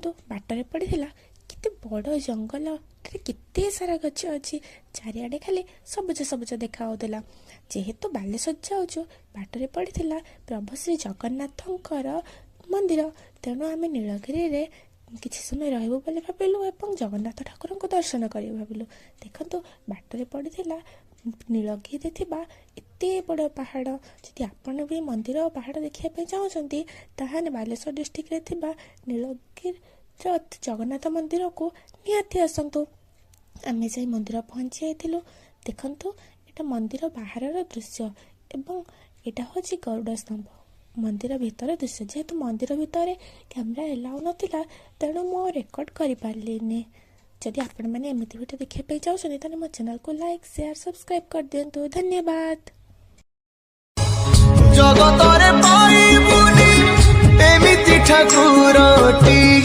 ଦେଖନ୍ତୁ ବାଟରେ ପଡ଼ିଥିଲା କେତେ ବଡ଼ ଜଙ୍ଗଲ, କେତେ ସାରା ଗଛ ଅଛି, ଚାରିଆଡ଼େ ଖାଲି ସବୁଜ ସବୁଜ ଦେଖା ହେଉଥିଲା। ଯେହେତୁ ବାଲେଶ୍ୱର ଯାଉଛୁ, ବାଟରେ ପଡ଼ିଥିଲା ପ୍ରଭୁ ଶ୍ରୀ ଜଗନ୍ନାଥଙ୍କର ମନ୍ଦିର, ତେଣୁ ଆମେ ନୀଳଗିରିରେ କିଛି ସମୟ ରହିବୁ ବୋଲି ଭାବିଲୁ ଏବଂ ଜଗନ୍ନାଥ ଠାକୁରଙ୍କୁ ଦର୍ଶନ କରିବୁ ଭାବିଲୁ। ଦେଖନ୍ତୁ ବାଟରେ ପଡ଼ିଥିଲା ନୀଳଗିରିରେ ଥିବା ଏତେ ବଡ଼ ପାହାଡ଼। ଯଦି ଆପଣ ବି ମନ୍ଦିର ଓ ପାହାଡ଼ ଦେଖିବା ପାଇଁ ଚାହୁଁଛନ୍ତି, ତାହେଲେ ବାଲେଶ୍ୱର ଡିଷ୍ଟ୍ରିକ୍ଟରେ ଥିବା ନୀଳଗିରିର ଜଗନ୍ନାଥ ମନ୍ଦିରକୁ ନିହାତି ଆସନ୍ତୁ। ଆମେ ଯାଇ ମନ୍ଦିର ପହଞ୍ଚି ଯାଇଥିଲୁ। ଦେଖନ୍ତୁ ଏଇଟା ମନ୍ଦିର ବାହାରର ଦୃଶ୍ୟ ଏବଂ ଏଇଟା ହେଉଛି ଗରୁଡ଼ ସ୍ତମ୍ଭ। ମନ୍ଦିର ଭିତର ଦୃଶ୍ୟ, ଯେହେତୁ ମନ୍ଦିର ଭିତରେ କ୍ୟାମେରା ଏଲାଉ ନଥିଲା, ତେଣୁ ମୁଁ ରେକର୍ଡ଼ କରିପାରିଲିନି। ଯଦି ଆପଣମାନେ ଏମିତି ଭିଡ଼ିଓ ଦେଖିବା ପାଇଁ ଚାହୁଁଛନ୍ତି, ତାହେଲେ ମୋ ଚ୍ୟାନେଲକୁ ଲାଇକ୍, ସେୟାର, ସବସ୍କ୍ରାଇବ୍ କରିଦିଅନ୍ତୁ। ଧନ୍ୟବାଦ। ଜଗତରେ ପାଇବୁନି ଏମିତି ଠାକୁରଟିଏ।